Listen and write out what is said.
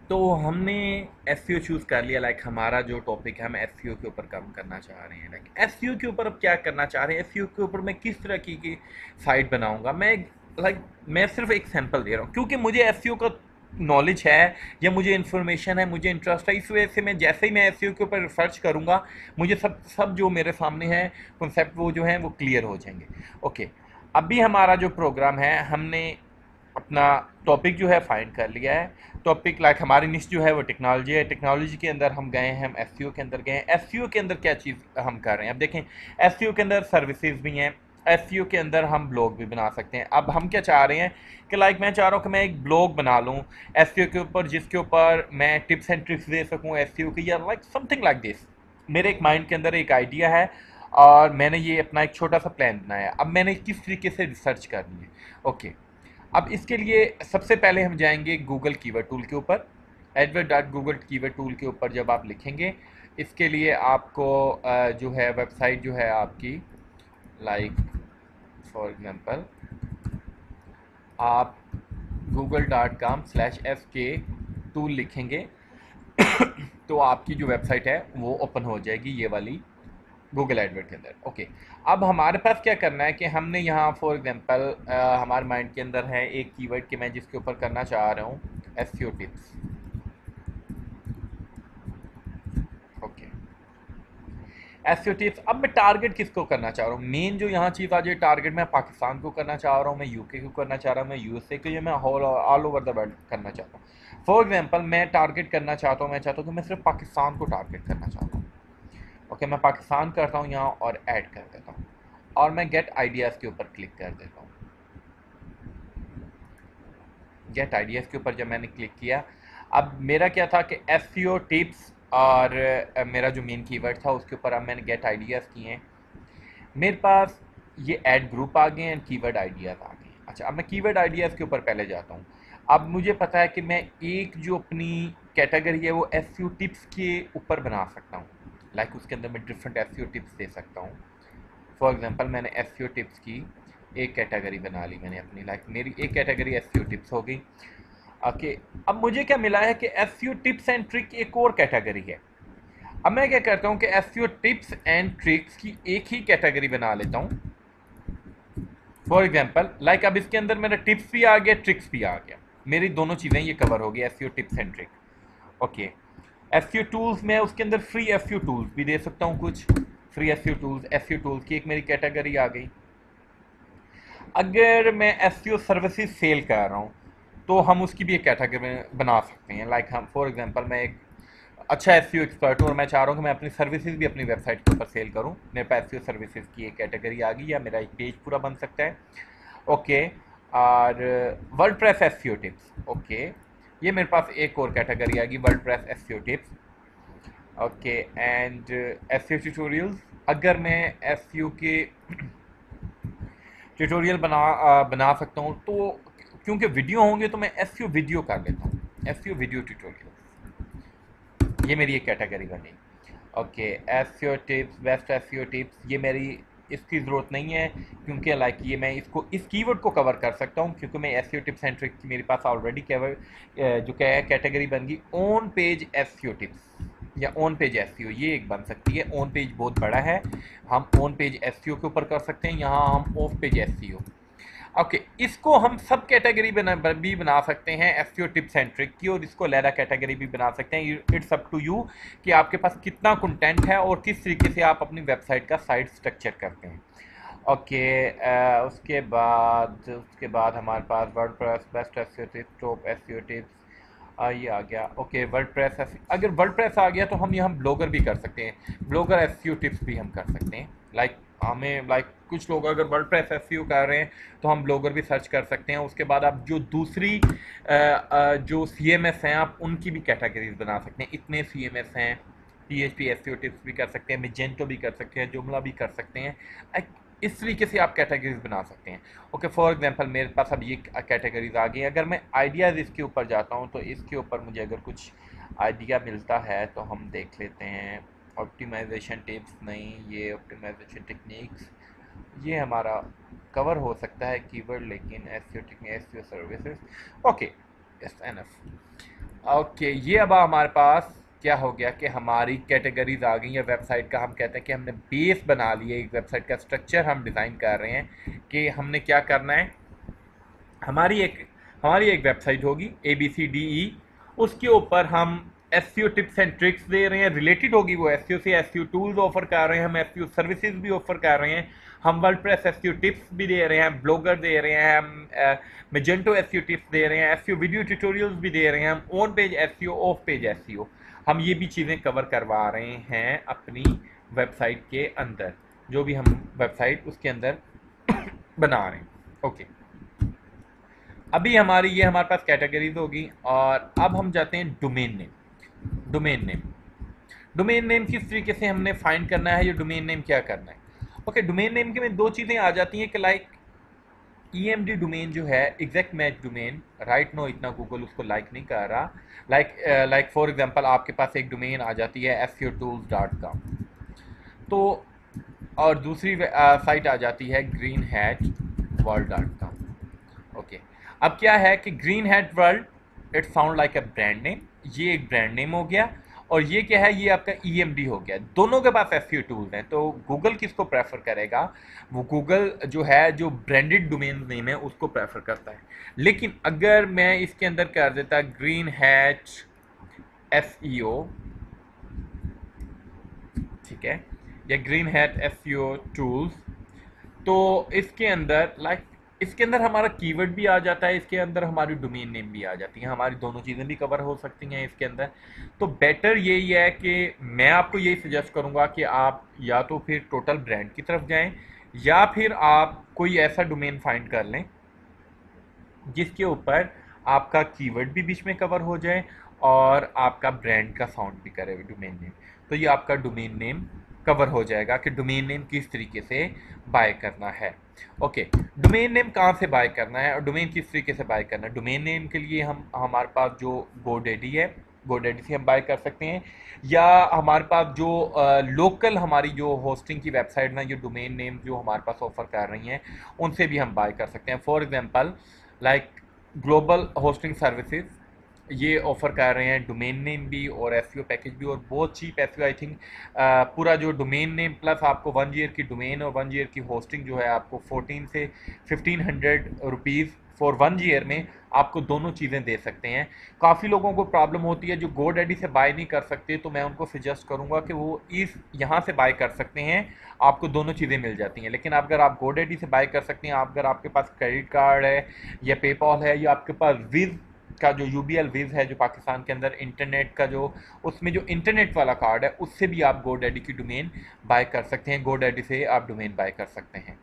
तो हमने SEO choose कर लिया, लाइक हमारा जो टॉपिक है हम एसईओ के ऊपर काम करना चाह रहे हैं। लाइक एसईओ के ऊपर अब क्या करना चाह रहे हैं, एसईओ के ऊपर मैं किस तरह की साइट बनाऊंगा। लाइक मैं सिर्फ एक सैंपल दे रहा हूँ क्योंकि मुझे एसईओ का नॉलेज है या मुझे इन्फॉर्मेशन है, मुझे इंटरेस्ट है। इस वजह से मैं जैसे ही मैं एसईओ के ऊपर रिसर्च करूँगा मुझे सब सब जो मेरे सामने है कॉन्सेप्ट वो जो है वो क्लियर हो जाएंगे। ओके, अभी हमारा जो प्रोग्राम है हमने अपना टॉपिक जो है फाइंड कर लिया है। टॉपिक लाइक हमारी निश जो है वो टेक्नोलॉजी है। टेक्नोलॉजी के अंदर हम गए हैं, हम एसईओ के अंदर गए हैं। एसईओ के अंदर क्या चीज़ हम कर रहे हैं अब देखें। एसईओ के अंदर सर्विसेज भी हैं, एसईओ के अंदर हम ब्लॉग भी बना सकते हैं। अब हम क्या चाह रहे हैं कि लाइक मैं चाह रहा हूँ कि मैं एक ब्लॉग बना लूँ एसईओ के ऊपर, जिसके ऊपर मैं टिप्स एंड ट्रिक्स दे सकूँ एसईओ की, या लाइक समथिंग लाइक दिस। मेरे एक माइंड के अंदर एक आइडिया है और मैंने ये अपना एक छोटा सा प्लान बनाया है। अब मैंने किस तरीके से रिसर्च करनी है। ओके, अब इसके लिए सबसे पहले हम जाएंगे गूगल कीवर्ड टूल के ऊपर। Edward dot Google keyword tool के ऊपर जब आप लिखेंगे, इसके लिए आपको जो है वेबसाइट जो है आपकी, लाइक फॉर एग्जांपल आप google.com/fk टूल लिखेंगे तो आपकी जो वेबसाइट है वो ओपन हो जाएगी, ये वाली गूगल एडवर्ड के अंदर। ओके, अब हमारे पास क्या करना है कि हमने यहाँ फॉर एग्जांपल हमारे माइंड के अंदर है एक कीवर्ड कि मैं जिसके ऊपर करना चाह रहा हूँ SEO tips. Okay, SEO tips. अब मैं टारगेट किसको करना चाह रहा हूँ, मेन जो यहाँ चीज़ आ जाए टारगेट मैं पाकिस्तान को करना चाह रहा हूँ, मैं यूके को करना चाह रहा हूँ, मैं यूएसए को, या मैं ऑल ओवर द वर्ल्ड करना चाहता हूँ। फॉर एग्जांपल मैं टारगेट करना चाहता हूँ, मैं चाहता हूँ कि मैं सिर्फ पाकिस्तान को टारगेट करना चाहता हूँ। ओके, मैं पाकिस्तान करता हूँ यहाँ और ऐड कर देता हूँ और मैं गेट आइडियाज़ के ऊपर क्लिक कर देता हूँ। गेट आइडियाज़ के ऊपर जब मैंने क्लिक किया, अब मेरा क्या था कि एसईओ टिप्स और मेरा जो मेन कीवर्ड था उसके ऊपर अब मैंने गेट आइडियाज़ किए हैं। मेरे पास ये ऐड ग्रुप आ गए हैं, कीवर्ड आइडियाज़ आ गए हैं। अच्छा, अब मैं कीवर्ड आइडियाज़ के ऊपर पहले जाता हूँ। अब मुझे पता है कि मैं एक जो अपनी कैटेगरी है वो एसईओ टिप्स के ऊपर बना सकता हूँ। लाइक उसके अंदर मैं डिफरेंट एसईओ टिप्स दे सकता हूँ। फॉर एग्जांपल मैंने एसईओ टिप्स की एक कैटेगरी बना ली मैंने अपनी, लाइक मेरी एक कैटेगरी एसईओ टिप्स हो गई। ओके, अब मुझे क्या मिला है कि एसईओ टिप्स एंड ट्रिक एक और कैटेगरी है। अब मैं क्या करता हूँ कि एसईओ टिप्स एंड ट्रिक्स की एक ही कैटेगरी बना लेता हूँ। फॉर एग्जांपल लाइक अब इसके अंदर मेरा टिप्स भी आ गया, ट्रिक्स भी आ गया, मेरी दोनों चीज़ें ये कवर हो गई SEO tips and trick. Okay, SEO tools में उसके अंदर फ्री एसईओ टूल्स भी दे सकता हूँ कुछ। फ्री एसईओ टूल्स की एक मेरी कैटेगरी आ गई। अगर मैं एसईओ सर्विसेज सेल कर रहा हूँ तो हम उसकी भी एक कैटेगरी बना सकते हैं। लाइक हम फॉर एग्जांपल मैं एक अच्छा एसईओ एक्सपर्ट हूँ और मैं चाह रहा हूँ कि मैं अपनी सर्विसेज भी अपनी वेबसाइट के ऊपर सेल करूँ। मेरे पास एसईओ सर्विसेज की एक कैटेगरी आ गई या मेरा एक पेज पूरा बन सकता है। ओके, और वर्डप्रेस एसईओ टिप्स। ओके, ये मेरे पास एक और कैटेगरी आ गई, WordPress SEO tips. Okay, and SEO tutorials. अगर मैं एसईओ के ट्यूटोरियल बना सकता हूँ तो क्योंकि वीडियो होंगे तो मैं एसईओ वीडियो कर लेता हूँ, एसईओ वीडियो ट्यूटोरियल। ये मेरी एक कैटेगरी बनी। Okay, SEO tips, best SEO tips, ये मेरी इसकी ज़रूरत नहीं है क्योंकि लाइक ये मैं इसको इस कीवर्ड को कवर कर सकता हूँ क्योंकि मैं एसईओ टिप्स एंड ट्रिक्स मेरे पास ऑलरेडी कवर जो क्या है कैटेगरी बन गई। ऑन पेज एसईओ टिप्स या ऑन पेज एसईओ ये एक बन सकती है। ऑन पेज बहुत बड़ा है, हम ऑन पेज एसईओ के ऊपर कर सकते हैं, यहाँ हम ऑफ पेज एसईओ। ओके, इसको हम सब कैटेगरी भी बना सकते हैं एसईओ टिप्स एंड ट्रिक की, और इसको लहरा कैटेगरी भी बना सकते हैं। इट्स अप टू यू कि आपके पास कितना कंटेंट है और किस तरीके से आप अपनी वेबसाइट का साइट स्ट्रक्चर करते हैं। ओके, उसके बाद हमारे पास WordPress, best SEO tips, top SEO tips, ये आ गया। ओके, वर्डप्रेस, अगर वर्डप्रेस आ गया तो हम यहाँ ब्लॉगर भी कर सकते हैं, ब्लॉगर एसईओ टिप्स भी हम कर सकते हैं। लाइक हमें लाइक कुछ लोग अगर वर्डप्रेस एसईओ कर रहे हैं तो हम ब्लॉगर भी सर्च कर सकते हैं। उसके बाद आप जो दूसरी जो सीएमएस हैं आप उनकी भी कैटेगरीज बना सकते हैं। इतने सीएमएस हैं, पीएचपी एसईओ टिप्स भी कर सकते हैं, मिजेंटो भी कर सकते हैं, जुमला भी कर सकते हैं। इस तरीके से आप कैटेगरीज बना सकते हैं। ओके, फॉर एग्जांपल मेरे पास अब ये कैटेगरीज आ गई। अगर मैं आइडियाज़ इसके ऊपर जाता हूँ तो इसके ऊपर मुझे अगर कुछ आइडिया मिलता है तो हम देख लेते हैं। ऑप्टिमाइजेशन टिप्स नहीं, ये ऑप्टिमाइजेशन टेक्निक्स ये हमारा कवर हो सकता है कीवर्ड, लेकिन SEO technique, SEO services. Okay, it's enough. Okay, ये अब हमारे पास क्या हो गया कि हमारी कैटेगरीज आ गई है वेबसाइट का। हम कहते हैं कि हमने बेस बना लिया, एक वेबसाइट का स्ट्रक्चर हम डिज़ाइन कर रहे हैं कि हमने क्या करना है। हमारी एक हमारी एक वेबसाइट होगी ABCDE, उसके ऊपर हम SEO टिप्स एंड ट्रिक्स दे रहे हैं, रिलेटेड होगी वो SEO से। SEO टूल्स ऑफर कर रहे हैं, हम SEO सर्विसेज भी ऑफर कर रहे हैं, हम वर्डप्रेस SEO टिप्स भी दे रहे हैं, ब्लॉगर दे रहे हैं, हम मेजेंटो SEO टिप्स दे रहे हैं, SEO वीडियो ट्यूटोरियल्स भी दे रहे हैं, हम on page SEO, of page SEO, हम ये भी चीज़ें कवर करवा रहे हैं अपनी वेबसाइट के अंदर, जो भी हम वेबसाइट उसके अंदर बना रहे हैं। ओके, अभी हमारी ये हमारे पास कैटेगरीज होगी। और अब हम जाते हैं domain name. Domain name, domain name किस तरीके से हमने फाइंड करना है, ये डोमेन नेम क्या करना है। ओके, डोमेन नेम के में दो चीज़ें आ जाती हैं कि लाइक EMD डोमेन जो है, exact match domain, right no इतना गूगल उसको लाइक नहीं कर रहा। लाइक फॉर एग्जांपल आपके पास एक डोमेन आ जाती है SEOtools.com, तो और दूसरी साइट आ जाती है greenhatworld.com। ओके, अब क्या है कि green hat world it sound like a brand name, ये एक ब्रांड नेम हो गया। और ये क्या है, ये आपका EMD हो गया। दोनों के पास SEO टूल्स हैं, तो गूगल किसको प्रेफर करेगा, वो गूगल जो है जो ब्रांडेड डोमेन नेम है उसको प्रेफर करता है। लेकिन अगर मैं इसके अंदर कर देता ग्रीन हैट SEO, ठीक है, या ग्रीन हैट SEO टूल्स, तो इसके अंदर इसके अंदर हमारा कीवर्ड भी आ जाता है, इसके अंदर हमारी डोमेन नेम भी आ जाती है, हमारी दोनों चीज़ें भी कवर हो सकती हैं इसके अंदर। तो बेटर यही है कि मैं आपको यही सजेस्ट करूंगा कि आप या तो फिर टोटल ब्रांड की तरफ जाएं, या फिर आप कोई ऐसा डोमेन फाइंड कर लें जिसके ऊपर आपका कीवर्ड भी बीच में कवर हो जाए और आपका ब्रांड का साउंड भी करे डोमेन नेम। तो ये आपका डोमेन नेम कवर हो जाएगा कि डोमेन नेम किस तरीके से बाय करना है। ओके, डोमेन नेम कहाँ से बाय करना है और डोमेन किस तरीके से बाय करना है। डोमेन नेम के लिए हम हमारे पास जो GoDaddy है, GoDaddy से हम बाय कर सकते हैं, या हमारे पास जो लोकल हमारी जो होस्टिंग की वेबसाइट ना, जो डोमेन नेम जो हमारे पास ऑफर कर रही हैं, उनसे भी हम बाय कर सकते हैं। For example like global hosting services, ये ऑफर कर रहे हैं डोमेन नेम भी और SEO पैकेज भी, और बहुत चीप SEO आई थिंक। पूरा जो डोमेन नेम प्लस आपको 1 ईयर की डोमेन और 1 ईयर की होस्टिंग जो है आपको 14 से 1500 रुपीज़ फॉर 1 ईयर में आपको दोनों चीज़ें दे सकते हैं। काफ़ी लोगों को प्रॉब्लम होती है जो GoDaddy से बाय नहीं कर सकते, तो मैं उनको सजेस्ट करूंगा कि वो यहाँ से बाय कर सकते हैं, आपको दोनों चीज़ें मिल जाती हैं। लेकिन अगर आप GoDaddy से बाय कर सकते हैं, अगर आपके पास क्रेडिट कार्ड है या पेपॉल है, या आपके पास विज का जो UBL विज है जो पाकिस्तान के अंदर इंटरनेट का जो उसमें जो इंटरनेट वाला कार्ड है, उससे भी आप GoDaddy की डोमेन बाय कर सकते हैं, GoDaddy से आप डोमेन बाय कर सकते हैं।